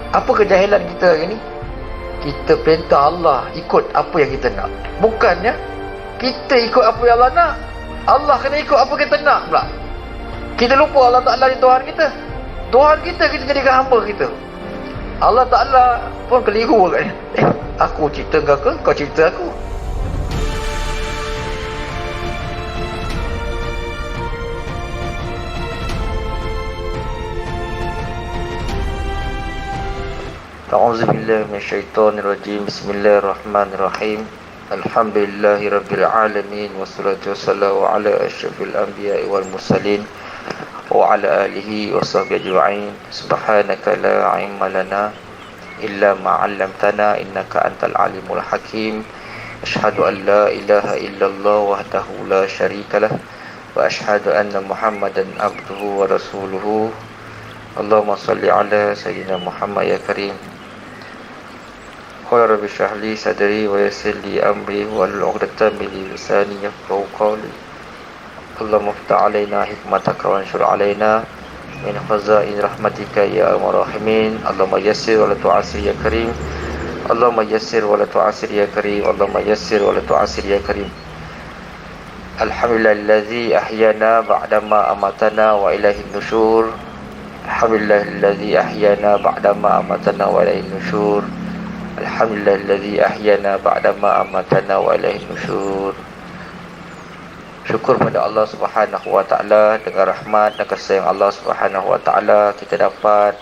Apa kejahilan kita hari ni? Kita perintah Allah ikut apa yang kita nak, bukannya kita ikut apa yang Allah nak. Allah kena ikut apa kita nak pula. Kita lupa Allah Ta'ala ni Tuhan kita. Tuhan kita, kita jadikan hamba kita. Allah Ta'ala pun keliru kan. Aku cerita kau, kau cerita aku. A'udzubillahi minasyaitonirrajim. Bismillahirrahmanirrahim. Alhamdulillahi rabbil alamin, wassalatu wassalamu ala asyrafil anbiya'i wal mursalin wa ala alihi wa sahbihi ajma'in. Subhanaka la ilma lana illa ma 'allamtana innaka antal alimul hakim. Asyhadu an la ilaha illallah wahdahu la syarikalah wa asyhadu anna Muhammadan abduhu wa rasuluhu. Allahumma salli ala sayyidina Muhammad ya karim. Qala rabbi shrah li sadri wa yassir li amri wahlul 'uqdatam min lisani yafqahu qawli. Allahumma iftah 'alaina hikmataka wa anshur 'alaina min khazain rahmatika ya arhamar rahimin. Allahumma yassir wa la tu'assir ya karim. Allahumma yassir wa la tu'assir ya karim. Allahumma yassir wa la tu'assir ya karim. Alhamdulillazi ahyana ba'dama amatana wa ilaihin nusyur. Alhamdulillazi ahyana ba'dama amatana wa ilaihin nusyur. Alhamdulillazi ahyana ba'dama amatana wa ilaihin nusyur. Syukur pada Allah Subhanahu wa taala, dengan rahmat dan kasih sayang Allah Subhanahu wa taala kita dapat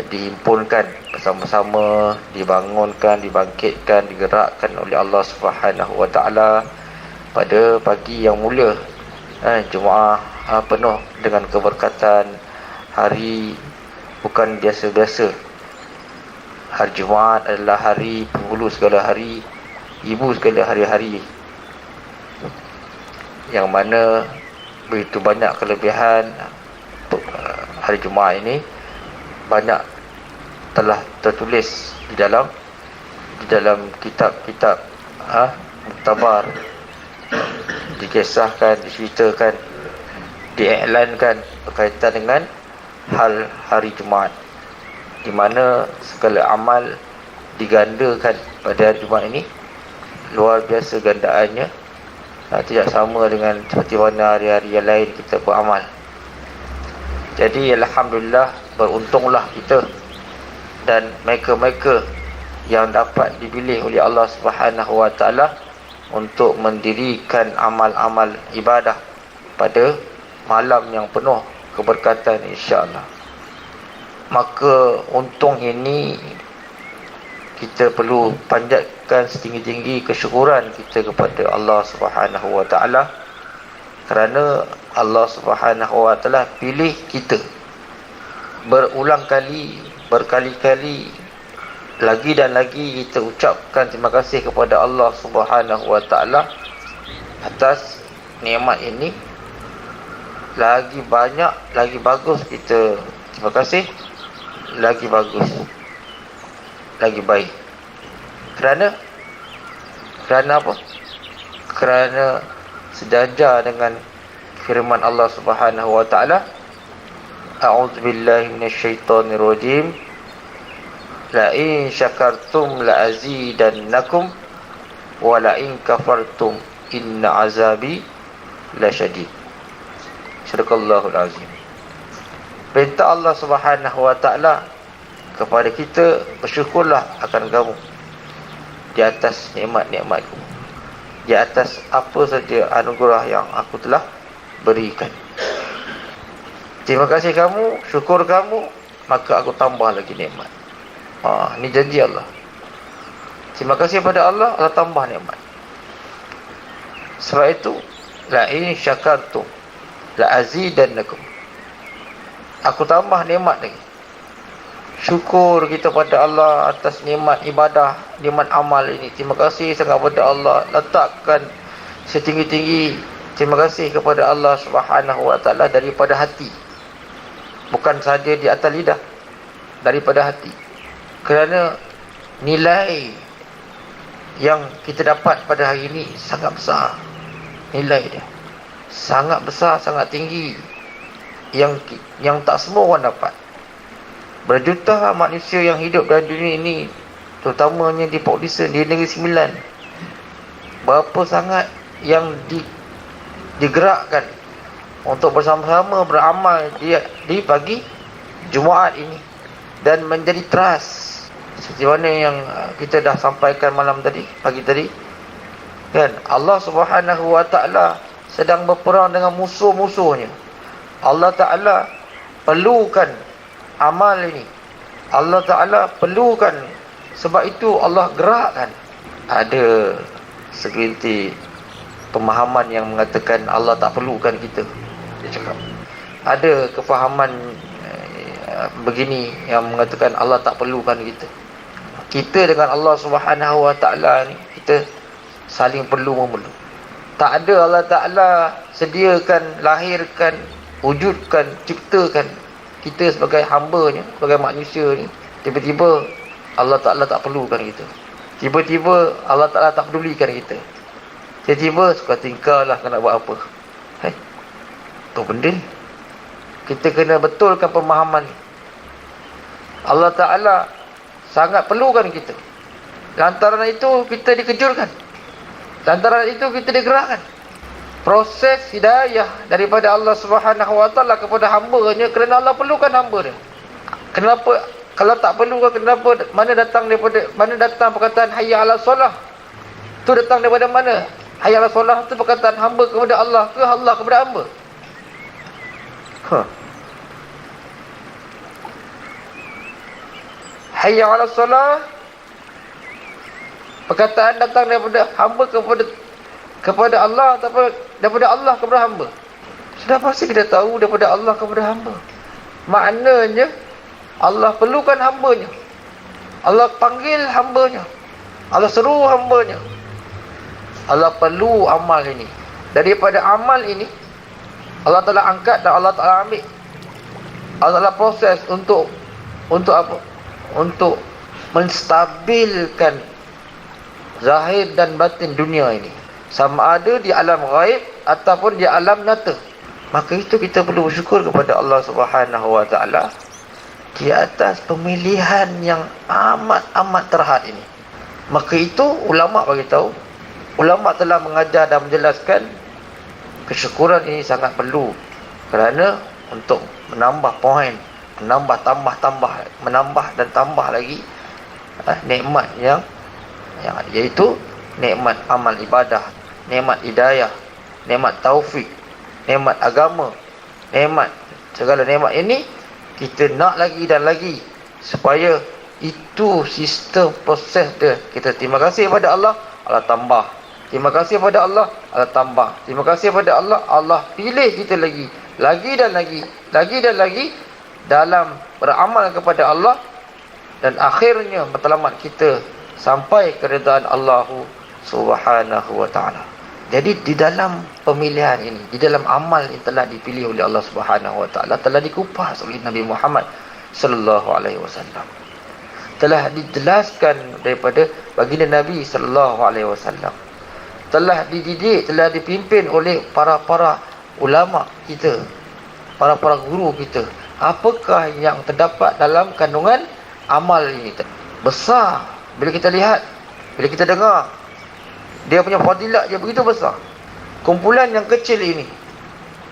dihimpunkan bersama-sama, dibangunkan, dibangkitkan, digerakkan oleh Allah Subhanahu wa taala pada pagi yang mulia, Jumaat penuh dengan keberkatan, hari bukan biasa-biasa. Hari Jumaat adalah hari penghulu segala hari, ibu segala hari-hari, yang mana begitu banyak kelebihan. Hari Jumaat ini banyak telah tertulis di dalam kitab-kitab muktabar, dikisahkan, diceritakan, diiklankan berkaitan dengan hal hari Jumaat, di mana segala amal digandakan pada hari Jumaat ini. Luar biasa gandaannya, tidak sama dengan seperti mana hari-hari yang lain kita beramal. Jadi alhamdulillah, beruntunglah kita dan mereka-mereka yang dapat dipilih oleh Allah Subhanahu wa taala untuk mendirikan amal-amal ibadah pada malam yang penuh keberkatan insya-Allah. Maka untung ini kita perlu panjatkan setinggi-tinggi kesyukuran kita kepada Allah Subhanahu wa taala, kerana Allah Subhanahu wa taala pilih kita berulang kali, berkali-kali, lagi dan lagi kita ucapkan terima kasih kepada Allah Subhanahu wa taala atas nikmat ini. Lagi banyak, lagi bagus kita terima kasih, lagi bagus, lagi baik. Kerana apa? Kerana sejajar dengan firman Allah Subhanahu wa taala, a'udzubillahi minasyaitonirrajim, la in syakartum la azidannakum wa la in kafartum inna azabi lasyadid. Sadaqallahul azim. Perintah Allah Subhanahu wa taala kepada kita, bersyukurlah akan kamu di atas nikmat-nikmatku, di atas apa saja anugerah yang aku telah berikan. Terima kasih kamu, syukur kamu, maka aku tambah lagi nikmat. Ini janji Allah. Terima kasih pada Allah, Allah tambah nikmat. Sebab itu, la in syakartum la azidannakum, aku tambah nikmat lagi. Syukur kita pada Allah atas nikmat ibadah, nikmat amal ini. Terima kasih sangat kepada Allah. Letakkan setinggi-tinggi terima kasih kepada Allah Subhanahu wa taala daripada hati, bukan sahaja di atas lidah, daripada hati. Kerana nilai yang kita dapat pada hari ini sangat besar. Nilai dia sangat besar, sangat tinggi, yang tak semua orang dapat. Berjuta manusia yang hidup dalam dunia ini, terutamanya di Port Dickson, di Negeri Sembilan, berapa sangat yang digerakkan untuk bersama-sama beramal di pagi Jumaat ini, dan menjadi trust seperti mana yang kita dah sampaikan malam tadi, pagi tadi kan. Allah Subhanahu wa ta'ala sedang berperang dengan musuh-musuhnya. Allah Ta'ala perlukan amal ini, Allah Ta'ala perlukan. Sebab itu Allah gerakkan. Ada segelintir pemahaman yang mengatakan Allah tak perlukan kita, dia cakap. Ada kefahaman begini yang mengatakan Allah tak perlukan kita. Kita dengan Allah Subhanahu wa ta'ala ni, kita saling perlu-memerlu. Tak ada Allah Ta'ala sediakan, lahirkan, wujudkan, ciptakan kita sebagai hamba-Nya, sebagai manusia ni, tiba-tiba Allah Ta'ala tak perlukan kita. Tiba-tiba Allah Ta'ala tak pedulikan kita. Tiba-tiba suka tingkah lah nak buat apa. Tu benda ni. Kita kena betulkan pemahaman ni. Allah Ta'ala sangat perlukan kita. Lantaran itu kita dikejurkan. Lantaran itu kita digerakkan. Proses hidayah daripada Allah Subhanahu wa ta'ala kepada hamba-Nya, kerana Allah perlukan hamba dia. Kenapa? Kalau tak perlukan, kenapa? Mana datang perkataan hayya 'alas solah? Tu datang daripada mana? Hayya 'alas solah tu perkataan hamba kepada Allah ke Allah kepada hamba? Hayya 'alas solah, perkataan datang daripada hamba kepada Allah ataupun daripada Allah kepada hamba? Sudah pasti kita tahu daripada Allah kepada hamba. Maknanya Allah perlukan hamba-Nya. Allah panggil hamba-Nya. Allah seru hamba-Nya. Allah perlu amal ini. Daripada amal ini, Allah Ta'ala angkat dan Allah Ta'ala ambil. Allah Ta'ala proses untuk apa? Untuk menstabilkan zahir dan batin dunia ini. Sama ada di alam ghaib ataupun di alam nyata. Maka itu kita perlu bersyukur kepada Allah Subhanahu wa ta'ala di atas pemilihan yang amat terhad ini. Maka itu ulama' bagi tahu, ulama' telah mengajar dan menjelaskan kesyukuran ini sangat perlu, kerana untuk menambah poin, menambah dan tambah lagi nikmat yang iaitu nikmat amal ibadah, nikmat hidayah, nikmat taufik, nikmat agama, nikmat segala nikmat ini kita nak lagi dan lagi, supaya itu sistem proses dia. Kita terima kasih kepada Allah, Allah tambah. Terima kasih kepada Allah, Allah tambah. Terima kasih kepada Allah, Allah pilih kita lagi dan lagi dalam beramal kepada Allah, dan akhirnya matlamat kita sampai keridaan Allah Subhanahu wa ta'ala. Jadi di dalam pemilihan ini, di dalam amal yang telah dipilih oleh Allah Subhanahu wa ta'ala, telah dikupas oleh Nabi Muhammad sallallahu alaihi wasallam. Telah dijelaskan daripada baginda Nabi sallallahu alaihi wasallam. Telah dididik, telah dipimpin oleh para ulama kita, para guru kita. Apakah yang terdapat dalam kandungan amal ini? Besar. Bila kita lihat, bila kita dengar, dia punya fadilat dia begitu besar. Kumpulan yang kecil ini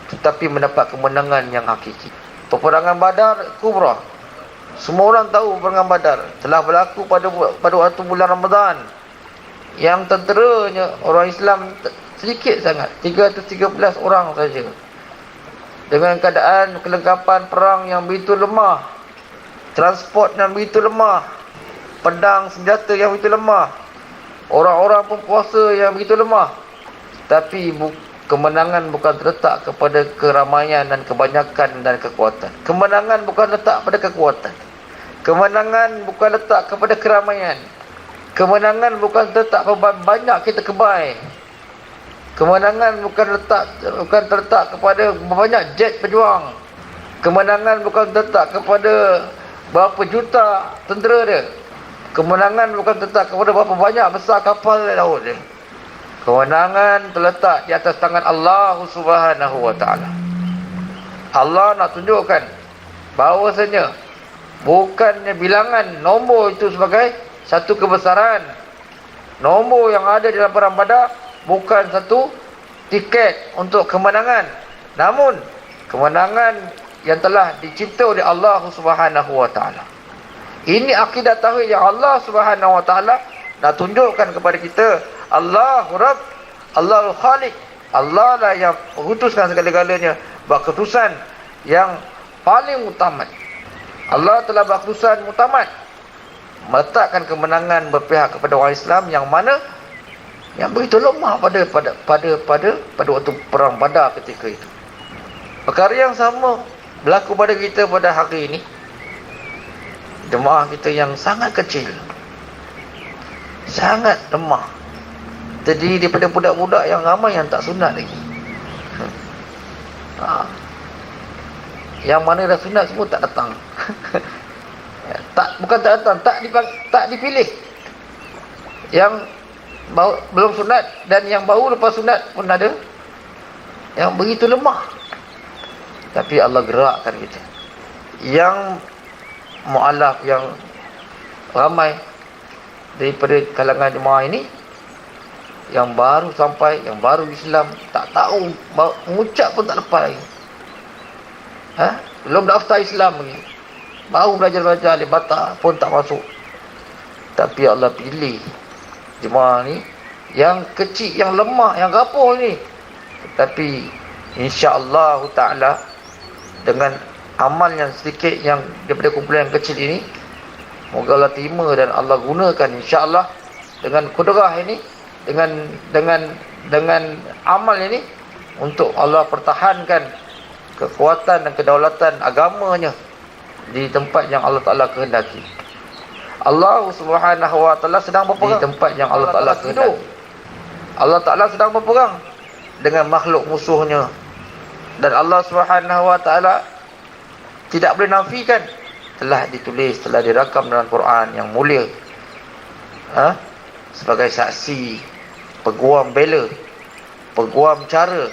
tetapi mendapat kemenangan yang hakiki. Peperangan Badar Kubra, semua orang tahu peperangan Badar telah berlaku pada waktu bulan Ramadan, yang tenteranya orang Islam sedikit sangat, 313 orang saja, dengan keadaan kelengkapan perang yang begitu lemah, transport yang begitu lemah, pedang senjata yang begitu lemah, orang-orang pempuasa yang begitu lemah. Tapi kemenangan bukan terletak kepada keramaian dan kebanyakan dan kekuatan. Kemenangan bukan letak pada kekuatan. Kemenangan bukan letak kepada keramaian. Kemenangan bukan terletak banyak kita kebai. Kemenangan bukan terletak kepada banyak jet pejuang. Kemenangan bukan terletak kepada berapa juta tentera dia. Kemenangan bukan terletak kepada berapa banyak besar kapal laut dia. Kemenangan terletak di atas tangan Allah Subhanahu wa ta'ala. Allah nak tunjukkan bahawasanya Bukannya bilangan nombor itu sebagai satu kebesaran. Nombor yang ada dalam perang Badar bukan satu tiket untuk kemenangan, namun kemenangan yang telah dicipta oleh Allah Subhanahu wa taala. Ini akidah tauhid yang Allah Subhanahu wa taala nak tunjukkan kepada kita. Allahu Rabb, Allahul Khaliq. Allah lah yang memutuskan segala-galanya, buat keputusan yang paling utama. Allah telah buat keputusan mutamat, meletakkan kemenangan berpihak kepada orang Islam yang mana yang begitu lemah pada waktu perang Badar ketika itu. Perkara yang sama berlaku pada kita pada hari ini. Jemaah kita yang sangat kecil, sangat lemah, terdiri daripada budak-budak yang ramai yang tak sunat lagi. Yang mana dah sunat semua tak datang. Bukan tak datang, tak dipilih. Yang belum sunat dan yang baru lepas sunat pun ada. Yang begitu lemah. Tapi Allah gerakkan kita. Yang mu'alaf, yang ramai daripada kalangan jemaah ini, yang baru sampai, yang baru Islam, tak tahu, mengucap pun tak lepas lagi. Belum daftar Islam lagi, baru belajar alif bata pun tak masuk. Tapi Allah pilih jemaah ni yang kecil, yang lemah, yang rapuh ni. Tapi insya-Allah taala dengan amal yang sedikit yang daripada kumpulan yang kecil ini, moga Allah terima dan Allah gunakan insya-Allah dengan kudrah ini, dengan amal ini untuk Allah pertahankan kekuatan dan kedaulatan agamanya di tempat yang Allah Ta'ala kehendaki. Allah Subhanahu wa Ta'ala sedang berperang di tempat yang Allah Ta'ala kehendaki. Allah Ta'ala sedang berperang dengan makhluk musuhnya, dan Allah Subhanahu wa Ta'ala tidak boleh nafikan, telah ditulis, telah dirakam dalam Quran yang mulia, sebagai saksi, peguam bela, peguam cara,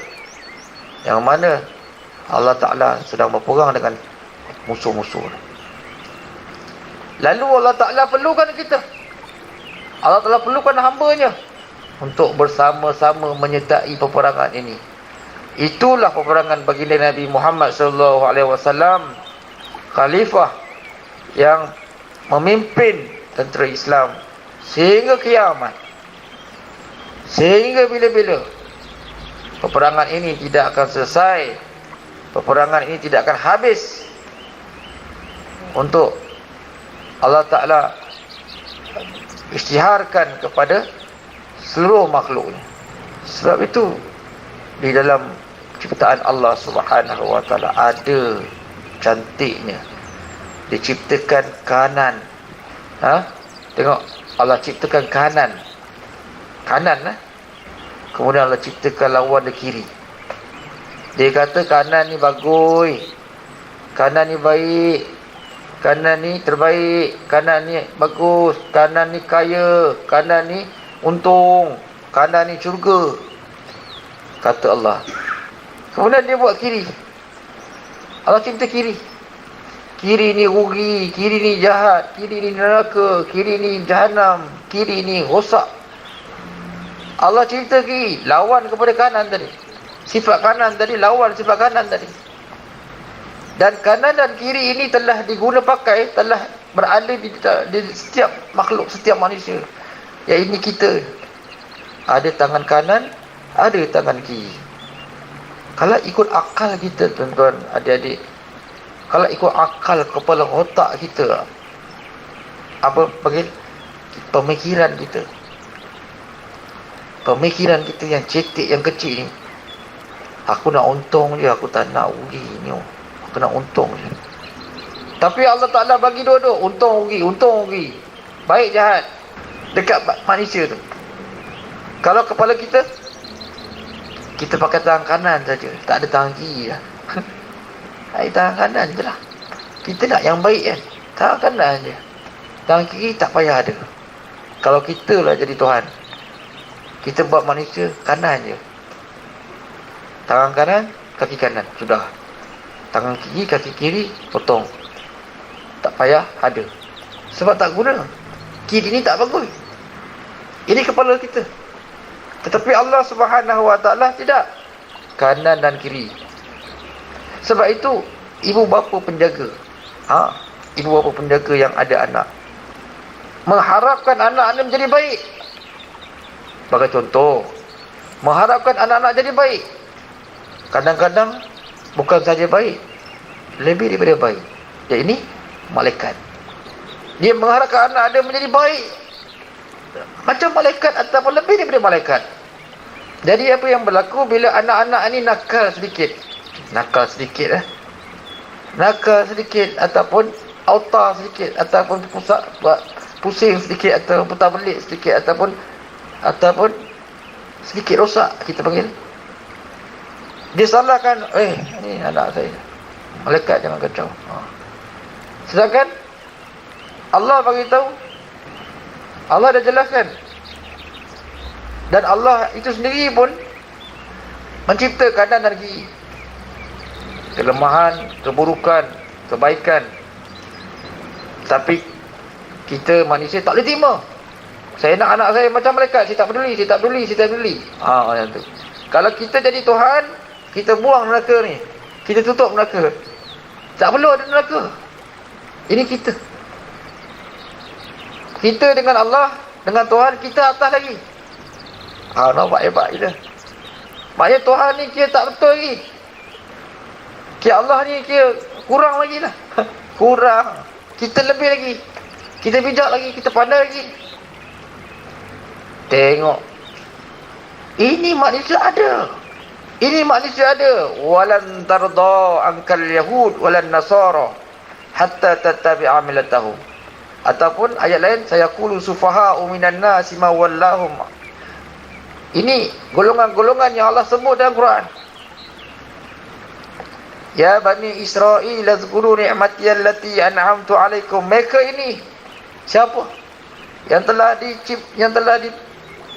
yang mana Allah Ta'ala sedang berperang dengan musuh-musuh. Lalu Allah Ta'ala perlukan kita, Allah Ta'ala perlukan hamba-Nya untuk bersama-sama menyertai peperangan ini. Itulah peperangan baginda Nabi Muhammad SAW, khalifah yang memimpin tentera Islam sehingga kiamat, sehingga bila-bila. Peperangan ini tidak akan selesai, peperangan ini tidak akan habis, untuk Allah Ta'ala isytiharkan kepada seluruh makhluknya. Sebab itu di dalam ciptaan Allah Subhanahu wa Ta'ala ada cantiknya, diciptakan kanan. Tengok, Allah ciptakan kanan, kemudian Allah ciptakan lawan di kiri. Dia kata kanan ni bagus, kanan ni baik, kanan ni terbaik, kanan ni bagus, kanan ni kaya, kanan ni untung, kanan ni syurga, kata Allah. Kemudian dia buat kiri. Allah cipta kiri. Kiri ni rugi, kiri ni jahat, kiri ni neraka, kiri ni jahanam, kiri ni rosak. Allah cipta kiri, lawan kepada kanan tadi. Sifat kanan tadi lawan sifat kanan tadi. Dan kanan dan kiri ini telah diguna pakai, telah berada di setiap makhluk, setiap manusia. Ya, ini kita. Ada tangan kanan, ada tangan kiri. Kalau ikut akal kita, tuan-tuan, adik-adik, kalau ikut akal kepala otak kita, apa panggil, pemikiran kita yang cetek, yang kecil ni, aku nak untung je, aku tak nak rugi ni, aku nak untung je. Tapi Allah Ta'ala bagi dua-dua, untung rugi, baik jahat, dekat manusia tu. Kalau kepala kita pakai tangan kanan saja, tak ada tangan kiri lah. Tangan kanan je lah. Kita nak yang baik kan, tangan kanan je, tangan kiri tak payah ada. Kalau kita lah jadi Tuhan, kita buat manusia kanan je, tangan kanan, kaki kanan, sudah. Tangan kiri, kaki kiri, potong. tak payah ada. Sebab tak guna. Kiri ni tak bagus. Ini kepala kita. Tetapi Allah Subhanahu Wa Taala tidak. Kanan dan kiri. Sebab itu ibu bapa penjaga, ibu bapa penjaga yang ada anak, mengharapkan anak-anak menjadi baik. Sebagai contoh, mengharapkan anak-anak jadi baik. Kadang-kadang bukan saja baik, lebih daripada baik. Ya, ini malaikat. Dia mengharapkan anak dia menjadi baik macam malaikat ataupun lebih daripada malaikat. Jadi apa yang berlaku bila anak-anak ini nakal sedikit, nakal sedikit ataupun auta sedikit ataupun pusing sedikit ataupun putar belik sedikit ataupun sedikit rosak, kita panggil, dia salahkan, ni anak saya, malaikat jangan kacau. Sedangkan Allah bagi tahu, Allah dah jelaskan, dan Allah itu sendiri pun mencipta kanan dan kiri, kelemahan, keburukan, kebaikan. Tapi kita manusia tak boleh terima. Saya nak anak saya macam malaikat, saya tak peduli. Macam tu. Kalau kita jadi Tuhan, kita buang neraka ni, kita tutup neraka, tak perlu ada neraka. Ini kita dengan Allah, dengan Tuhan kita atas lagi. Nampak hebat kita. Maknanya Tuhan ni kira tak betul lagi, kira Allah ni kira kurang lagi lah. Kurang. Kita lebih lagi, kita bijak lagi, kita pandai lagi. Tengok, ini manusia ada. Walan tarda ankal yahud walan nasara hatta tattabi'a millatahum. Ataupun ayat lain, sayaqulu sufaha'u minan nasi ma wallahum. Ini golongan-golongan yang Allah sebut dalam Quran. Ya Bani Israel, azkuru ni'mati allati an'amtu alaikum. Mereka ini siapa? Yang telah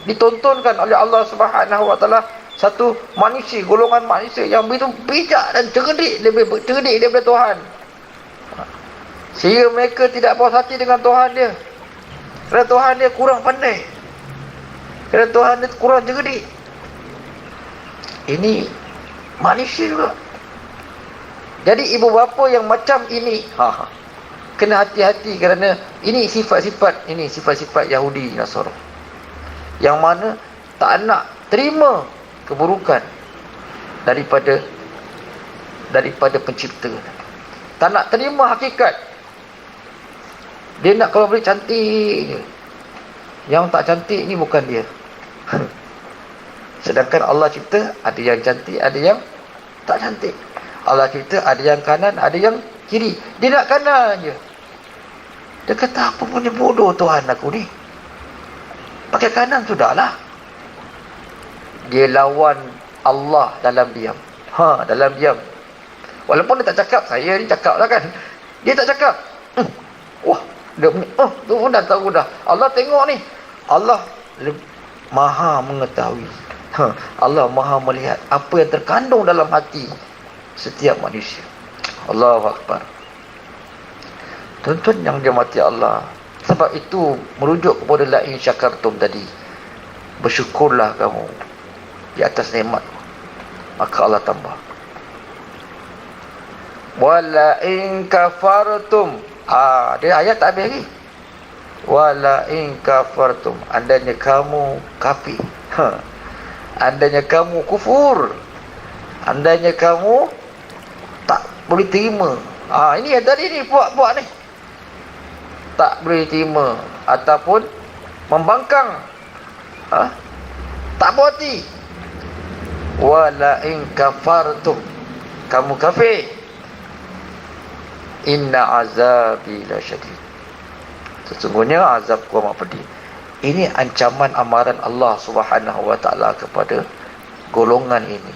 ditontonkan oleh Allah Subhanahu Wa Taala, satu manusia, golongan manusia yang begitu bijak dan cerdik, lebih cerdik daripada Tuhan. Sehingga mereka tidak puas hati dengan Tuhan dia, kerana Tuhan dia kurang pandai, kerana Tuhan dia kurang cerdik. Ini manusia juga. Jadi ibu bapa yang macam ini, kena hati-hati, kerana ini sifat-sifat Yahudi Nasara, yang mana tak nak terima keburukan daripada pencipta. Tak nak terima hakikat. Dia nak kalau boleh cantik je. Yang tak cantik ni bukan dia. Sedangkan Allah cipta ada yang cantik, ada yang tak cantik. Allah cipta ada yang kanan, ada yang kiri. Dia nak kanan je. Dia kata, apa punya bodoh Tuhan aku ni, pakai kanan sudahlah. Dia lawan Allah dalam diam. Dalam diam. Walaupun dia tak cakap, saya ni cakap lah kan. Dia tak cakap. Wah, dia punya, tahu dah. Allah tengok ni. Allah maha mengetahui. Allah maha melihat apa yang terkandung dalam hati setiap manusia. Allahu Akbar. Tuan-tuan yang dirahmati Allah. Sebab itu merujuk kepada la in syakartum tadi. Bersyukurlah kamu di atas nikmat, maka Allah tambah. Wala in kafartum. Dia ayat tak habis lagi. Wala in kafartum, andainya kamu kafir, andainya kamu kufur, andainya kamu tak boleh terima. Ini yang tadi ni, puak-puak ni tak boleh terima ataupun membangkang, tak puas hati. Wala in kafartum, kamu kafir, inna azabi lasyadid, sesungguhnya azabku amat pedih. Ini ancaman amaran Allah Subhanahu Wa Taala kepada golongan ini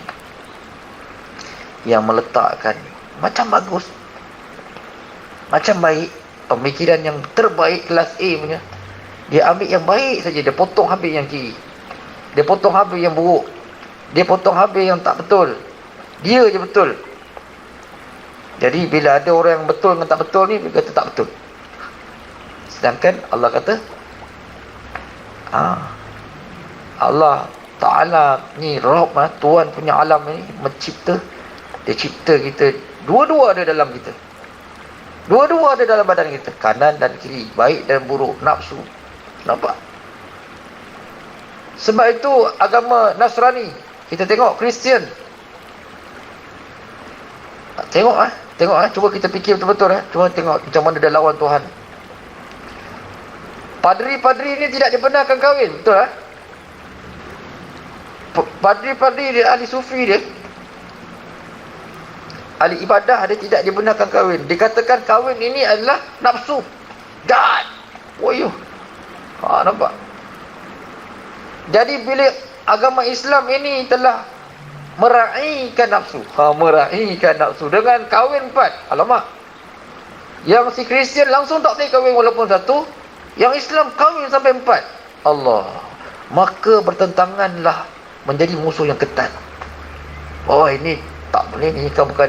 yang meletakkan macam bagus, macam baik, pemikiran yang terbaik kelas A punya, dia ambil yang baik saja, dia potong habis yang kiri, dia potong habis yang buruk, dia potong habis yang tak betul, dia je betul. Jadi bila ada orang yang betul dengan tak betul ni, dia kata tak betul. Sedangkan Allah kata, Allah Ta'ala ni Rabb, Tuhan punya alam ni mencipta. Dia cipta kita, dua-dua ada dalam kita. Dua-dua ada dalam badan kita, kanan dan kiri, baik dan buruk, nafsu. Nampak? Sebab itu agama Nasrani, kita tengok Kristian. Tengok cuba kita fikir betul-betul Cuba tengok macam mana dia lawan Tuhan. Padri-padri ni tidak dibenarkan kahwin, betul Padri-padri dia, ahli sufi dia, ahli ibadah dia, tidak dibenarkan kahwin. Dikatakan kahwin ini adalah nafsu, jahat. Woyuh. Nampak? Jadi bila agama Islam ini telah meraihkan nafsu, meraihkan nafsu dengan kahwin 4. Alamak. Yang si Kristian langsung tak boleh kahwin walaupun 1, yang Islam kahwin sampai 4. Allah. Maka bertentanganlah, menjadi musuh yang ketat. Ini tak boleh, ni kau bukan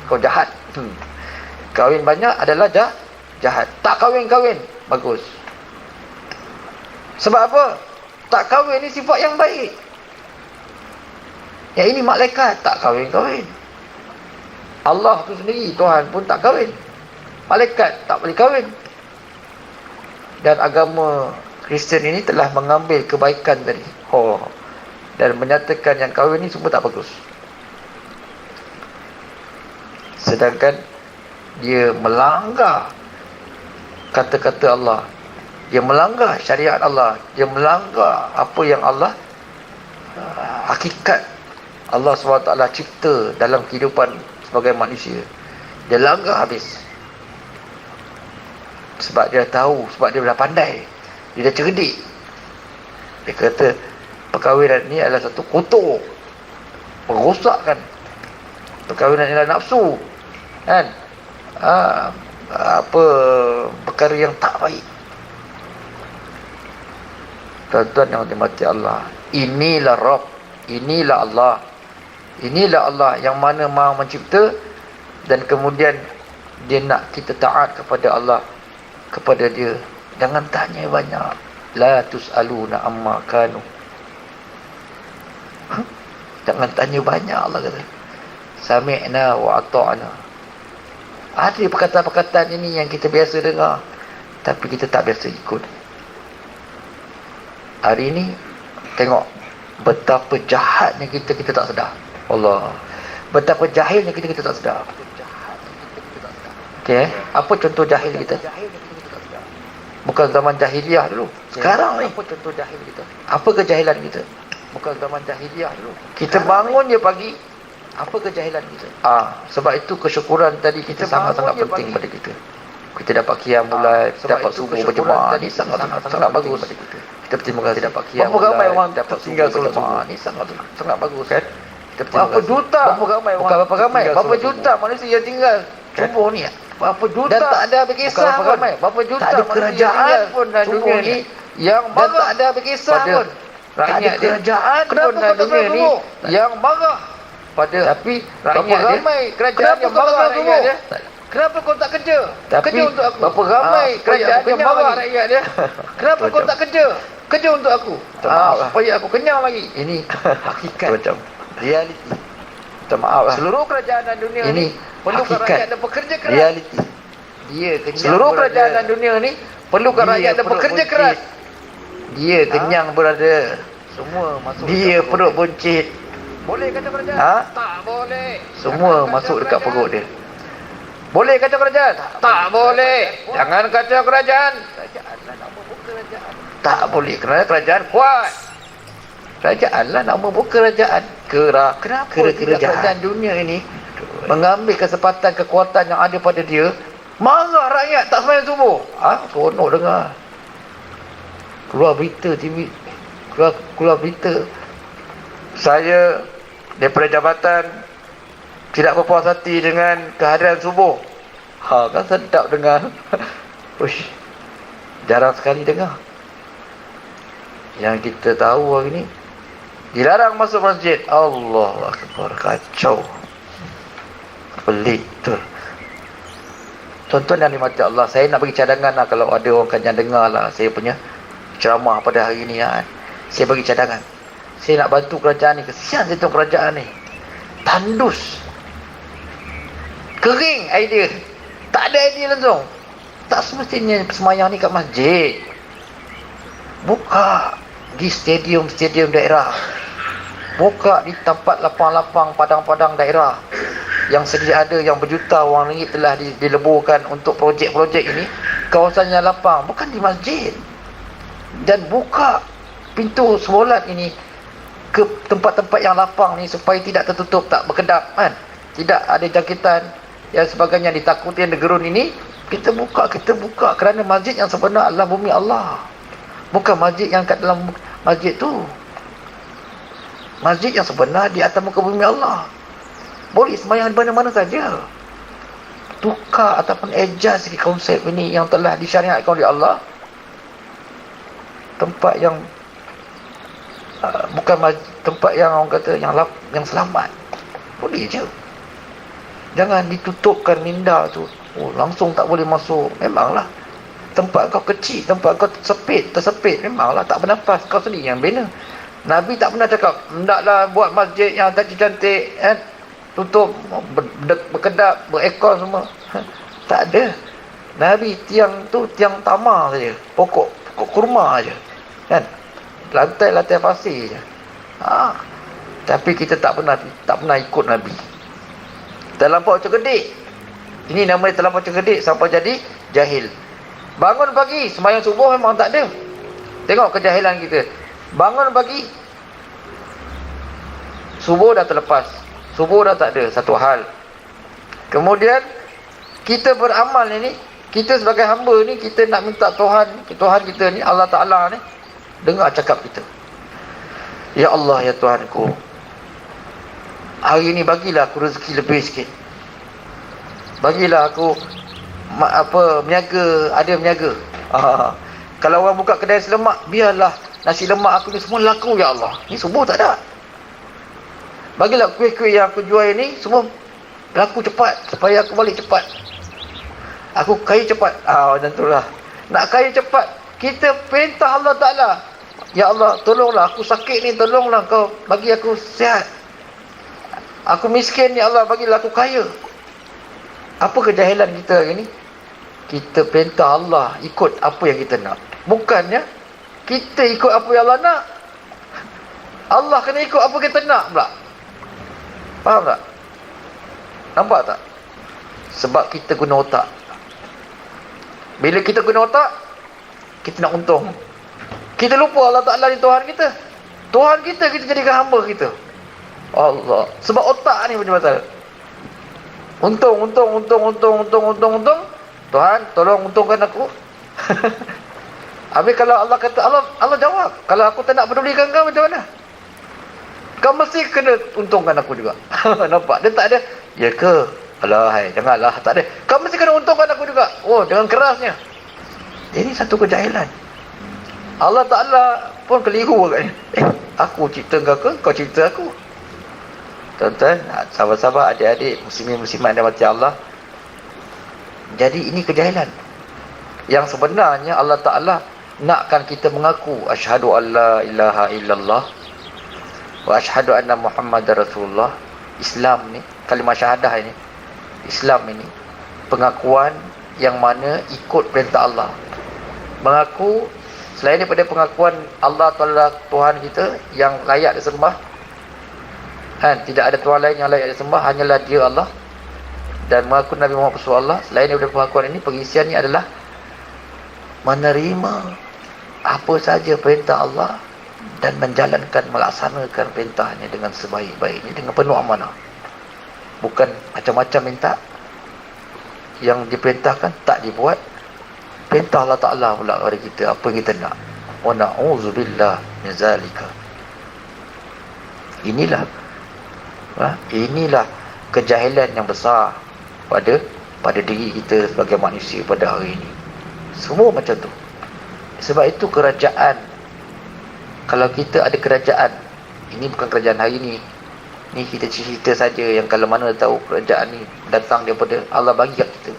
kau jahat. Kahwin banyak adalah jahat. Tak kahwin-kahwin, bagus. Sebab apa? Tak kahwin ni sifat yang baik. Yang ini malaikat tak kahwin-kahwin. Allah tu sendiri, Tuhan pun tak kahwin. Malaikat tak boleh kahwin. Dan agama Kristian ini telah mengambil kebaikan tadi. Dan menyatakan yang kahwin ni semua tak bagus. Sedangkan dia melanggar kata-kata Allah. Dia melanggar syariat Allah. Dia melanggar apa yang Allah, hakikat Allah SWT cipta dalam kehidupan sebagai manusia. Dia langgar habis. Sebab dia tahu, sebab dia dah pandai, dia dah cerdik. Dia kata perkahwinan ni adalah satu kotor, merosakkan. Perkahwinan ni adalah nafsu, kan? Perkara yang tak baik. Tuan-tuan yang dimati Allah, inilah Rabb, inilah Allah. Inilah Allah yang mana Maha mencipta, dan kemudian dia nak kita taat kepada Allah, kepada dia. Jangan tanya banyak. La tus'aluna amma kanu. Jangan tanya banyak, Allah kata. Sami'na wa ata'na. Ada perkataan-perkataan ini yang kita biasa dengar, tapi kita tak biasa ikut. Hari ini tengok betapa jahatnya kita tak sedar. Allah. Betapa jahilnya kita tak sedar. Okey, apa contoh jahil kita? Bukan zaman jahiliah dulu. Sekarang ni apa contoh jahil kita? Apa kejahilan kita? Bukan zaman jahiliah dulu. Kita bangun je pagi, apa kejahilan kita? Sebab itu kesyukuran tadi kita sangat-sangat penting pada kita. Kita dapat qiyamul lail, dapat subuh berjemaah, ni sangat bagus. Kita terima kasih dapat qiyamul lail. Berapa ramai orang dapat tinggal solat Jumaat, ni sangat bagus kan? Berapa juta? Berapa ramai? Berapa juta manusia yang tinggal subuh ni? Berapa juta? Dan tak ada habis kisah pun. Berapa juta? Tak ada kerajaan pun dalam dunia ni yang marah. Dan tak ada habis kisah pun. Rakyat dia. Kenapa kau tak suruh subuh? Yang marah pada, tapi rakyat dia. Ramai kerajaan yang marah rakyat dia. Kenapa kau tak kerja? Kerja untuk aku. Berapa ramai kerajaan yang marah rakyat dia. Kenapa kau tak kerja? Kerja untuk aku. Supaya aku kenyang lagi. Ini hakikat. Macam realiti. Minta maaf lah. Seluruh kerajaan dalam dunia ini perlukan rakyat dan pekerja keras. Realiti. Dia kenyang. Seluruh kerajaan dalam dunia ni perlukan rakyat dan pekerja keras. Dia kenyang berada. Semua masuk. Dia perut buncit. Boleh kata kerajaan? Tak boleh. Semua masuk dekat perut dia. Boleh kacau kerajaan? Tak boleh. Jangan kacau kerajaan. Kerajaanlah nak membuka kerajaan. Tak boleh, kerana kerajaan kuat. Kerajaanlah nak membuka kerajaan. Kenapa kerajaan dunia ini mengambil kesempatan kekuatan yang ada pada dia, marah rakyat tak sembahyang subuh? Seronok dengar. Keluar berita TV, keluar berita, saya daripada jabatan tidak berpuas hati dengan kehadiran subuh. Kan sedap dengar. Uish, jarang sekali dengar. Yang kita tahu hari ni, dilarang masuk masjid. Allahu Akbar, kacau. Pelik betul. Tuan-tuan yang dimati Allah, saya nak bagi cadangan lah, kalau ada orang yang dengar lah saya punya ceramah pada hari ni kan. Saya bagi cadangan. Saya nak bantu kerajaan ni. Kesian saya tengok kerajaan ni. Tandus. Kering idea. Tak ada idea langsung. Tak semestinya semayang ni kat masjid. Buka di stadium-stadium daerah. Buka di tempat lapang-lapang, padang-padang daerah yang sedia ada, yang berjuta wang ringgit telah dileburkan untuk projek-projek ini. Kawasannya lapang, bukan di masjid. Dan buka pintu solat ini ke tempat-tempat yang lapang ni supaya tidak tertutup, tak berkedap kan, tidak ada jangkitan yang sebagainya, ditakuti negeri ini. Kita buka kerana masjid yang sebenar adalah bumi Allah, bukan masjid yang kat dalam masjid tu. Masjid yang sebenar di atas muka bumi Allah. Boleh sembahyang di mana-mana saja. Tukar ataupun adjust sikit konsep ini yang telah disyariatkan oleh Allah. Tempat yang bukan tempat yang orang kata yang selamat. Boleh je. Jangan ditutupkan minda tu. Oh, langsung tak boleh masuk. Memanglah tempat kau kecil, tempat kau tersepit, memanglah tak bernafas, kau sendiri yang bina. Nabi tak pernah cakap hendaklah buat masjid yang cantik-cantik kan, tutup berkedap, berekor semua. Tak ada. Nabi tiang tu tiang tamar saja, pokok kurma aja kan, lantai pasir je. Tapi kita tak pernah ikut Nabi. Terlampau cerdik. Ini nama dia terlampau cerdik sampai jadi jahil. Bangun pagi, sembahyang subuh memang tak ada. Tengok kejahilan kita. Bangun pagi, subuh dah terlepas, subuh dah tak ada, satu hal. Kemudian kita beramal ini, kita sebagai hamba ni, kita nak minta Tuhan kita ni, Allah Ta'ala ni, dengar cakap kita. Ya Allah, ya Tuhanku, hari ni bagilah aku rezeki lebih sikit. Bagilah aku meniaga. Kalau orang buka kedai nasi lemak, biarlah nasi lemak aku ni semua laku ya Allah. Ni subuh tak ada. Bagilah kuih-kuih yang aku jual ni semua laku cepat, supaya aku balik cepat. Aku kaya cepat. Macam itulah. Nak kaya cepat, kita perintah Allah Ta'ala. Ya Allah, tolonglah aku sakit ni, tolonglah kau bagi aku sihat. Aku miskin ya Allah, bagilah aku kaya. Apa kejahilan kita hari ni? Kita perintah Allah ikut apa yang kita nak. Bukannya kita ikut apa yang Allah nak. Allah kena ikut apa kita nak pula. Faham tak? Nampak tak? Sebab kita guna otak. Bila kita guna otak, kita nak untung. Kita lupa Allah Ta'ala ni Tuhan kita. Tuhan kita jadikan hamba kita. Allah. Sebab otak ni punya pasal. Untung. Tuhan, tolong untungkan aku. Habis kalau Allah kata, Allah jawab, kalau aku tak nak pedulikan kau, macam mana? Kau mesti kena untungkan aku juga. Nampak? Dia tak ada, ya ke? Alah, janganlah, tak ada. Kau mesti kena untungkan aku juga. Oh, dengan kerasnya. Ini satu kejahilan. Allah Ta'ala pun keliru agaknya. Aku cipta kau ke? Kau cipta aku. Tuan-tuan, sahabat-sahabat, adik-adik, muslimin-muslimat yang dirahmati Allah. Jadi ini kejahilan. Yang sebenarnya Allah Ta'ala nakkan kita mengaku asyhadu alla ilaha illallah wa asyhadu anna Muhammadar Rasulullah. Islam ni, kalimah syahadah ini, Islam ini pengakuan yang mana ikut perintah Allah. Mengaku selain daripada pengakuan Allah Ta'ala Tuhan kita yang layak disembah, kan, tidak ada Tuhan lain yang layak disembah, hanyalah Dia Allah. Dan mengaku Nabi Muhammad Rasulullah. Selain daripada pengakuan ini, pengisiannya adalah menerima apa saja perintah Allah dan menjalankan, melaksanakan perintahnya dengan sebaik-baiknya, dengan penuh amanah. Bukan macam-macam minta, yang diperintahkan tak dibuat. Perintah Allah Ta'ala pula kepada kita apa yang kita nak. Wa na'udzubillah min zalika. Inilah kejahilan yang besar pada diri kita sebagai manusia pada hari ini. Semua macam tu. Sebab itu kerajaan, kalau kita ada kerajaan, ini bukan kerajaan hari ini, Ni kita cerita saja yang kalau mana tahu kerajaan ni datang daripada Allah bagi kat kita.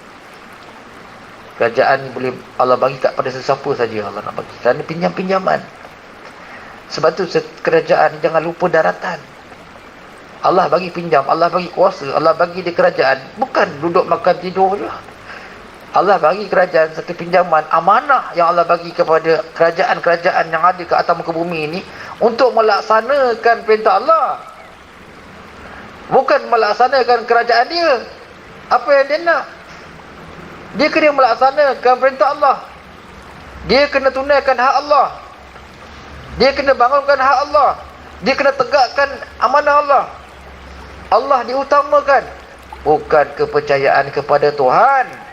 Kerajaan ni boleh Allah bagi kat pada sesiapa saja Allah nak bagi. Kerana pinjam-pinjaman. Sebab tu kerajaan jangan lupa daratan. Allah bagi pinjam, Allah bagi kuasa, Allah bagi dia kerajaan. Bukan duduk makan tidur je. Allah bagi kerajaan satu pinjaman, amanah yang Allah bagi kepada kerajaan-kerajaan yang ada ke atas muka bumi ini untuk melaksanakan perintah Allah. Bukan melaksanakan kerajaan dia. Apa yang dia nak? Dia kena melaksanakan perintah Allah. Dia kena tunaikan hak Allah. Dia kena bangunkan hak Allah. Dia kena tegakkan amanah Allah. Allah diutamakan. Bukan kepercayaan kepada Tuhan.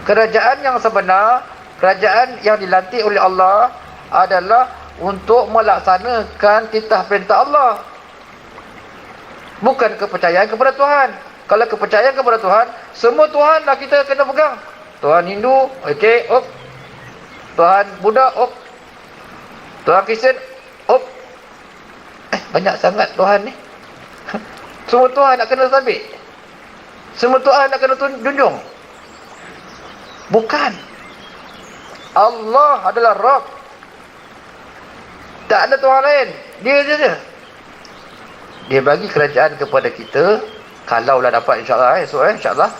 Kerajaan yang sebenar, kerajaan yang dilantik oleh Allah adalah untuk melaksanakan titah perintah Allah. Bukan kepercayaan kepada Tuhan. Kalau kepercayaan kepada Tuhan, semua Tuhan lah kita kena pegang. Tuhan Hindu, okey, op. Tuhan Buddha, op. Tuhan Kristian, op. Banyak sangat Tuhan ni. Semua Tuhan nak kena sabit. Semua Tuhan nak kena junjung. Bukan. Allah adalah Rabb. Tak ada Tuhan lain. Dia saja. Dia bagi kerajaan kepada kita. Kalaulah dapat insyaAllah esok insyaAllah.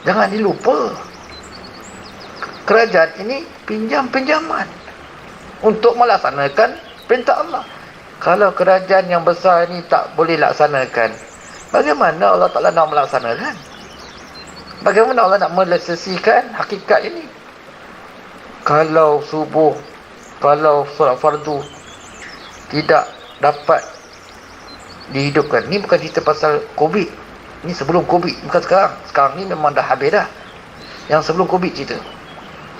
Jangan dilupa. Kerajaan ini pinjam-pinjaman untuk melaksanakan perintah Allah. Kalau kerajaan yang besar ini tak boleh laksanakan, bagaimana Allah Ta'ala nak melaksanakan? Bagaimana Allah nak melesesikan hakikat ini? Kalau subuh, kalau solat fardu tidak dapat dihidupkan. Ni bukan cerita pasal Covid. Ni sebelum Covid, bukan sekarang. Sekarang ni memang dah habis dah. Yang sebelum Covid cerita.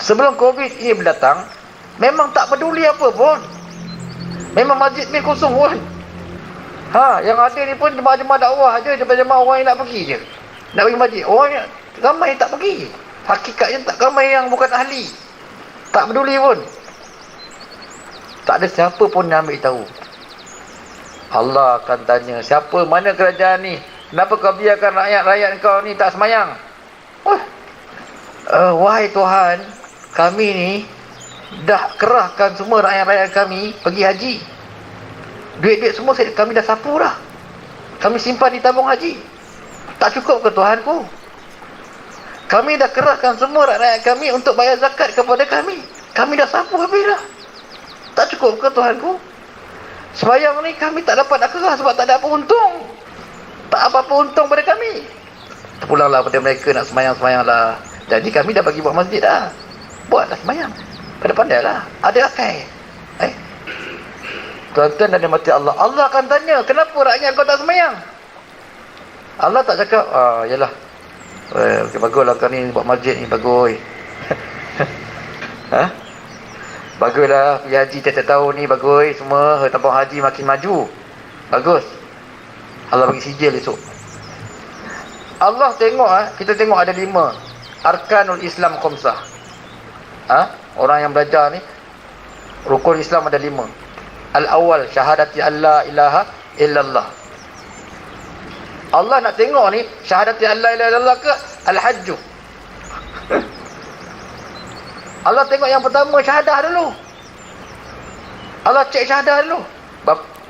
Sebelum Covid ini berdatang, memang tak peduli apa pun. Memang masjid ni kosong pun. Yang ada ni pun jemaah-jemaah dakwah aja, jemaah-jemaah orang yang nak pergi je. Nak pergi masjid. Orang yang ramai tak pergi. Hakikatnya tak ramai yang bukan ahli. Tak peduli pun. Tak ada siapa pun yang ambil tahu. Allah akan tanya, siapa, mana kerajaan ni? Kenapa kau biarkan rakyat-rakyat kau ni tak semayang? Wahai Tuhan, kami ni dah kerahkan semua rakyat-rakyat kami pergi haji. Duit-duit semua kami dah sapu dah. Kami simpan di tabung haji. Tak cukup ke Tuhanku? Kami dah kerahkan semua rakyat kami untuk bayar zakat kepada kami. Kami dah sapu habis dah. Tak cukup ke Tuhanku? Sembayang ni kami tak dapat nak kerah sebab tak ada apa untung. Tak apa-apa untung pada kami. Terpulanglah pada mereka nak sembayang-sembayang lah. Jadi kami dah bagi buat masjid dah. Buatlah sembayang. Pandai-pandai lah. Ada akai. Tuan-tuan dan dimati Allah. Allah akan tanya, kenapa rakyat kau tak sembayang? Allah tak cakap, yalah. Okay, baguslah kau ni buat masjid ni, bagus. Baguslah pergi haji tiap-tiap tahun ni, bagus semua. Tabung haji makin maju. Bagus. Allah bagi sijil esok. Allah tengok, kita tengok ada 5 Arkanul Islam Khamsah. Orang yang belajar ni, rukun Islam ada 5. Al-awwal syahadati alla ilaha illallah. Allah nak tengok ni syahadati alla ilaha illallah ke al-hajju. Allah tengok yang pertama syahadah dulu. Allah cek syahadah dulu.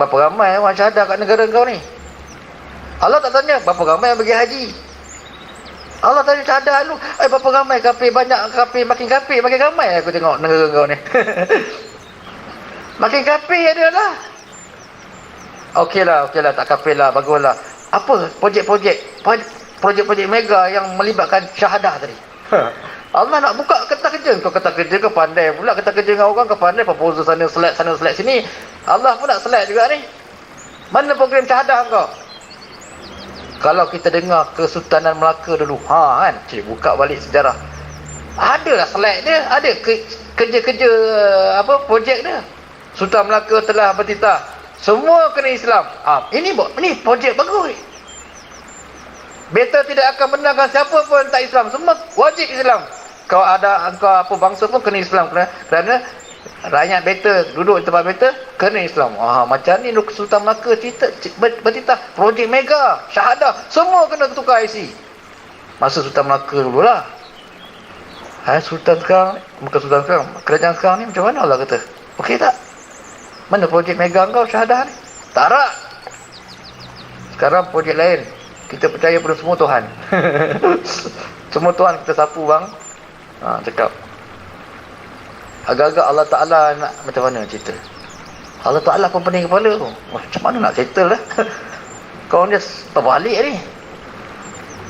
Berapa ramai orang syahadah kat negara kau ni? Allah tak tanya berapa ramai yang pergi haji. Allah tanya syahadah dulu. Berapa ramai kafir, banyak kafir, makin ramai aku tengok negara kau ni. Makin kafir ada lah. Okeylah, tak kafir lah, baguslah. Apa projek-projek mega yang melibatkan syahadah tadi? Allah nak buka kertas kerja. Kau kertas kerja kau pandai pula kertas kerja dengan orang, kau pandai proposal sana slide sini. Allah pun nak slide juga ni. Mana program syahadah kau? Kalau kita dengar Kesultanan Melaka dulu, kan, buka balik sejarah. Adalah slide dia, ada kerja-kerja projek dia. Sultan Melaka telah bertitah, semua kena Islam. Ini projek bagus. Better tidak akan benarkan siapa pun tak Islam, semua wajib Islam. Kau apa bangsa pun kena Islam, kerana rakyat better, duduk di tempat better, kena Islam. Macam ni Sultan Melaka cerita, bertitah projek mega, syahadah, semua kena tukar IC. Masa Sultan Melaka dululah. Sultan sekarang, bukan Sultan sekarang, kerajaan sekarang ni macam mana Allah kata? Okey tak? Mana projek mega kau syahadah ni? Tak ada. Sekarang projek lain. Kita percaya pada semua Tuhan. Semua Tuhan kita sapu bang. Cakap. Agak-agak Allah Ta'ala nak macam mana cerita? Allah Ta'ala pun pening kepala tu. Macam mana nak settle lah? Kau ni terbalik ni.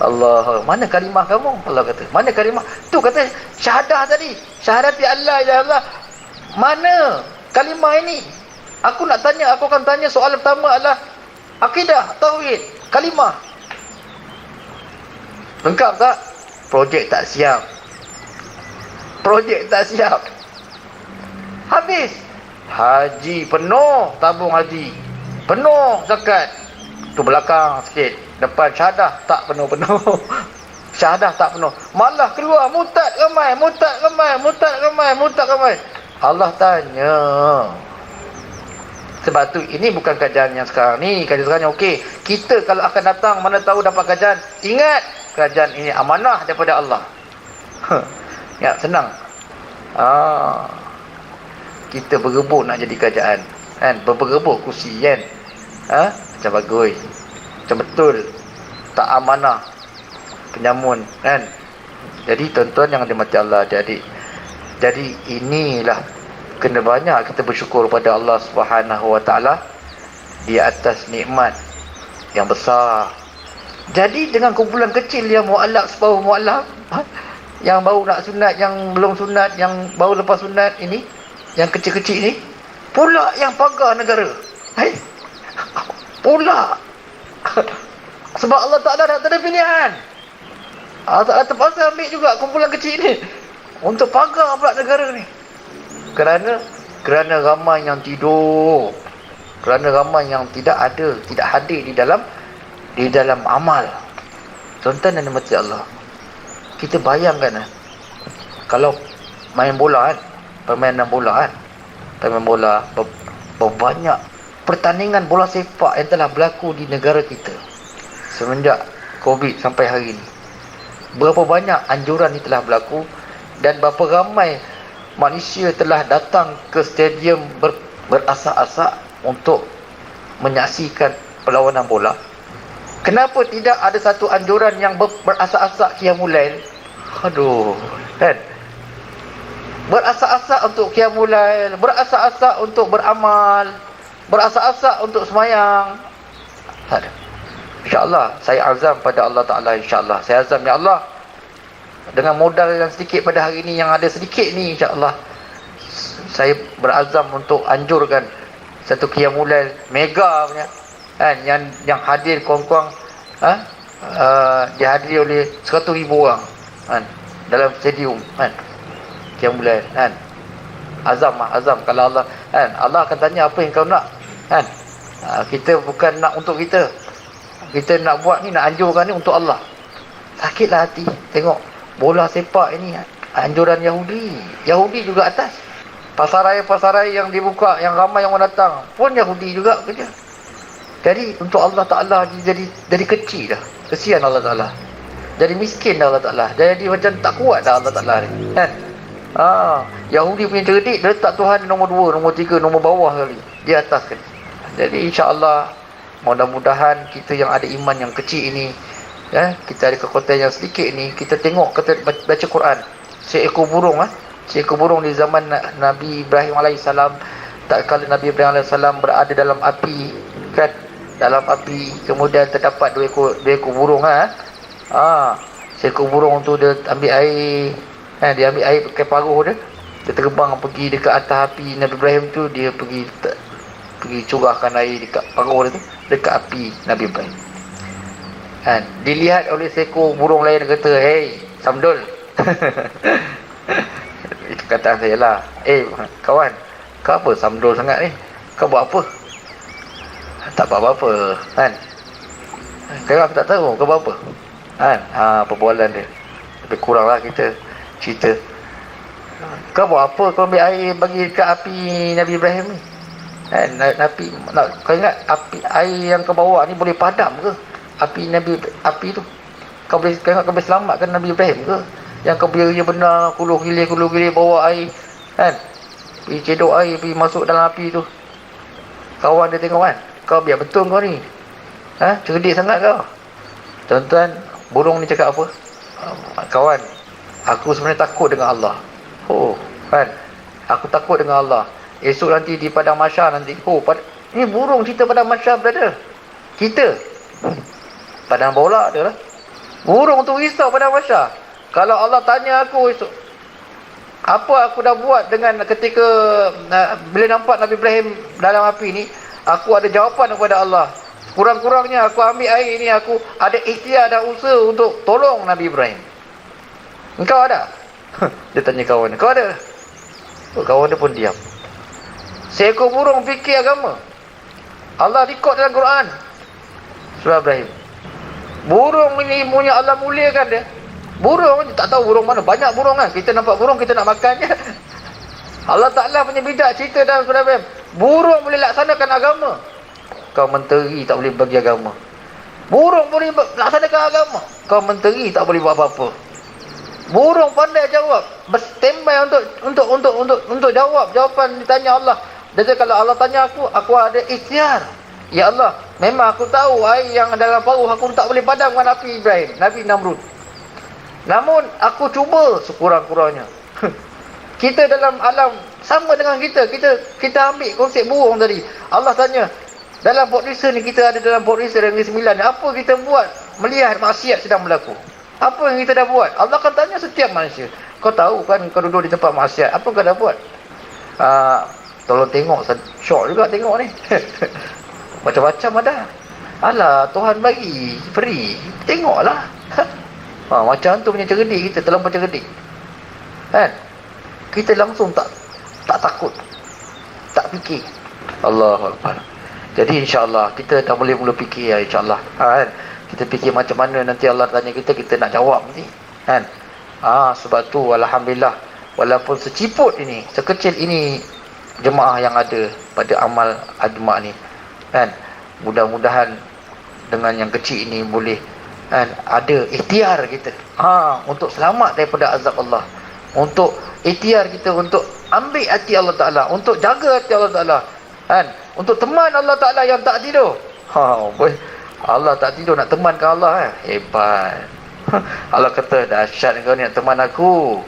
Allah, mana kalimah kamu? Allah kata, mana kalimah? Tu kata syahadah tadi. Syahadati Allah ya Allah. Mana kalimah ini? Aku nak tanya, aku akan tanya soalan pertama adalah akidah, tauhid, kalimah. Lengkap tak? Projek tak siap. Projek tak siap. Habis. Haji penuh, tabung haji. Penuh zakat. Tu belakang sikit. Depan syahadah tak penuh-penuh. Syahadah tak penuh. Malah keluar murtad ramai, murtad ramai, murtad ramai, murtad ramai. Allah tanya. Sebab tu ini bukan kajian yang sekarang ni. Kajian sekarang ni okey. Kita kalau akan datang, mana tahu dapat kajian. Ingat, kajian ini amanah daripada Allah. Ya, senang. Kita berebut nak jadi kerajaan. Kan? Berebut kursi kan. Macam bagus. Macam betul. Tak amanah. Penyamun. Kan? Jadi tuan-tuan yang dimati Allah adik-adik. Jadi inilah kena banyak kita bersyukur pada Allah Subhanahu Wa Taala di atas nikmat yang besar. Jadi dengan kumpulan kecil yang mualaf separuh mualaf, yang baru nak sunat, yang belum sunat, yang baru lepas sunat ini, yang kecil-kecil ni, pula yang pagar negara. Pula. Sebab Allah Ta'ala tak ada pilihan. Allah Ta'ala terpaksa ambil juga kumpulan kecil ni untuk pagar pula negara ni. Kerana ramai yang tidur. Kerana ramai yang tidak ada, tidak hadir di dalam amal. Tuan-tuan dan mati Allah. Kita bayangkan kalau main bola kan, permainan bola kan, permainan bola berbanyak pertandingan bola sepak yang telah berlaku di negara kita semenjak Covid sampai hari ini. Berapa banyak anjuran ini telah berlaku dan berapa ramai manusia telah datang ke stadium berasak-asak untuk menyaksikan perlawanan bola. Kenapa tidak ada satu anjuran yang berasak-asak Qiyamul Lail? Aduh, kan? Berasak-asak untuk Qiyamul Lail, berasak-asak untuk beramal, berasak-asak untuk semayang. Tak ada. InsyaAllah, saya azam pada Allah Ta'ala, insyaAllah. Saya azam, ya Allah, dengan modal yang sedikit pada hari ini, yang ada sedikit ni, insyaAllah, saya berazam untuk anjurkan satu Qiyamul Lail mega punya, kan, yang hadir kurang-kurang dihadiri oleh 100,000 orang, kan, dalam stadium, kan, Qiyamul Lail, kan. Azam kalau Allah, kan, Allah akan tanya apa yang kau nak, kan. Kita bukan nak untuk kita nak buat ni, nak anjurkan ni untuk Allah. Sakitlah hati tengok bola sepak ini anjuran Yahudi juga atas. Pasaraya yang dibuka, yang ramai yang orang datang pun Yahudi juga kerja. Jadi untuk Allah Ta'ala jadi kecil dah. Kesian Allah Ta'ala. Jadi miskin dah Allah Ta'ala. Jadi macam tak kuat dah Allah Ta'ala ni, kan. Yahudi punya cerdik, dia letak Tuhan nombor 2, nombor 3, nombor bawah sekali, di atas sekali. Jadi insya-Allah, mudah-mudahan kita yang ada iman yang kecil ini, kita ada kekuatan yang sedikit ni, kita tengok, kita baca Quran. Seekor burung di zaman Nabi Ibrahim AS, tak kala Nabi Ibrahim AS berada dalam api, kan, dalam api, kemudian terdapat dua ekor burung, seekor burung tu dia ambil air, dia ambil air pakai paruh dia terbang pergi dekat atas api Nabi Ibrahim tu, dia pergi curahkan air dekat paruh dia tu, dekat api Nabi Ibrahim. Dilihat oleh seekor burung lain, kata, "Hey, Samdul." Itu kata saya lah, kawan, kau apa Samdul sangat ni? Kau buat apa? Tak buat apa-apa, kan. Kalau aku tak tahu kau buat apa, kan. Perbualan dia lebih kuranglah kita cerita. Kau buat apa kau ambil air bagi kat api Nabi Ibrahim ni? Kan kau ingat api air yang kau bawa ni boleh padam ke? Api tu. Kau boleh selamatkan Nabi Ibrahim ke? Yang kau biar dia benar kuluh gilir bawa air, kan? Pergi cedok air, pergi masuk dalam api tu. Kawan dia tengok kan, kau biar betul kau ni. Cerdik sangat kau. Tuan-tuan, burung ni cakap apa? Kawan, aku sebenarnya takut dengan Allah. Kan? Aku takut dengan Allah. Esok nanti di padang mahsyar nanti. Ni burung cerita padang mahsyar, brother. Kita padang bola dia lah. Burung tu risau padang mahsyar. Kalau Allah tanya aku esok, apa aku dah buat dengan ketika bila nampak Nabi Ibrahim dalam api ni, aku ada jawapan kepada Allah. Kurang-kurangnya aku ambil air ni, aku ada ikhtiar dan usaha untuk tolong Nabi Ibrahim. Engkau ada? Dia tanya kawan, kau ada? Kawan dia pun diam. Seekor burung fikir agama. Allah rekod dalam Quran surah Ibrahim. Burung ini punya Allah muliakan dia. Burung tak tahu burung mana. Banyak burung kan. Kita nampak burung, kita nak makan je. Allah Ta'ala punya bidak cerita dalam surah Ibrahim. Burung boleh laksanakan agama. Kau menteri tak boleh bagi agama. Burung boleh laksanakan agama. Kau menteri tak boleh buat apa-apa. Burung pandai jawab. Berstandby untuk jawab jawapan ditanya Allah. Jadi kalau Allah tanya aku ada ikhtiar. Ya Allah, memang aku tahu air yang dalam paruh aku tak boleh padamkan api Ibrahim, Nabi Namrud. Namun aku cuba sekurang-kurangnya. Kita dalam alam sama dengan kita ambil konsep burung tadi. Allah tanya, dalam pot-risa ni, kita ada dalam pot-risa Negeri Sembilan ni, apa kita buat melihat maksiat sedang berlaku? Apa yang kita dah buat? Allah akan tanya setiap manusia. Kau tahu kan kau duduk di tempat maksiat, apa kau dah buat? Tolong tengok, syok juga tengok ni. Macam-macam ada. Alah, Tuhan bagi free, tengoklah. Macam tu punya cerdik kita, terlampau cerdik. Kan? Kita langsung tak takut, tak fikir. Allahu Akbar. Jadi insya-Allah kita dah boleh mula fikir ya, insya-Allah. Kan? Kita fikir macam mana nanti Allah tanya kita nak jawab nanti. Kan? Sebab tu alhamdulillah, walaupun seciput ini, sekecil ini jemaah yang ada pada amal Adma ni, kan, mudah-mudahan dengan yang kecil ini boleh, kan, ada ikhtiar kita untuk selamat daripada azab Allah, untuk ikhtiar kita untuk ambil hati Allah Ta'ala, untuk jaga hati Allah Ta'ala, kan, untuk teman Allah Ta'ala yang tak tidur. Allah tak tidur nak temankan Allah, hebat. Allah kata, dahsyat kau ni nak teman aku.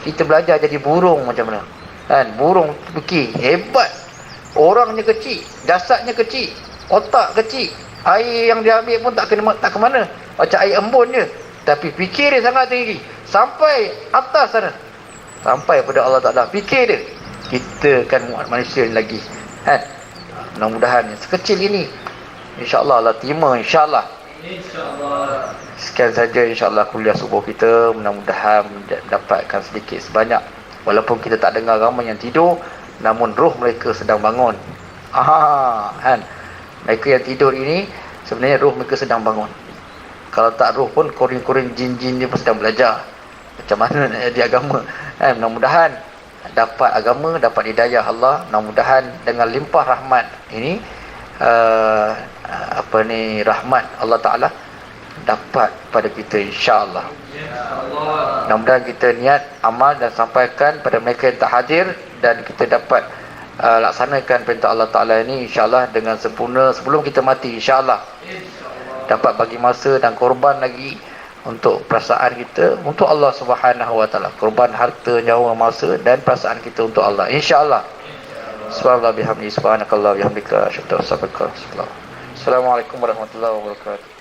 Kita belajar jadi burung macam mana, kan? Burung fikir hebat. Orangnya kecil, jasadnya kecil, otak kecil, air yang dia ambil pun tak ke mana, macam air embun je, tapi fikir dia sangat tinggi, sampai atas sana, sampai pada Allah Ta'ala. Fikir dia, kita kan manusia lagi, kan? Mudah-mudahan sekecil ini insya-Allah Allah terima, insya-Allah. Sekian saja insya-Allah kuliah subuh kita. Mudah-mudahan dapatkan sedikit sebanyak, walaupun kita tak dengar ramai yang tidur, namun roh mereka sedang bangun. Kan? Mereka yang tidur ini sebenarnya roh mereka sedang bangun. Kalau tak roh pun korin-korin jin-jin dia pun sedang belajar macam mana nak jadi agama. Kan? Mudah-mudahan dapat agama, dapat hidayah Allah. Mudah-mudahan dengan limpah rahmat ini, rahmat Allah Ta'ala dapat pada kita, insya-Allah. Mudah-mudahan kita niat amal dan sampaikan pada mereka yang tak hadir, dan kita dapat laksanakan perintah Allah Ta'ala ini insya-Allah dengan sempurna sebelum kita mati, insya-Allah. Dapat bagi masa dan korban lagi untuk perasaan kita untuk Allah Subhanahu Wa Ta'ala, korban harta, nyawa, masa dan perasaan kita untuk Allah, insya-Allah. Subhanallah bihamdi, subhanakallah bihamdika, asyhadu an la ilaha illa anta, astaghfiruka wa atubu ilaik. Assalamualaikum warahmatullahi wabarakatuh.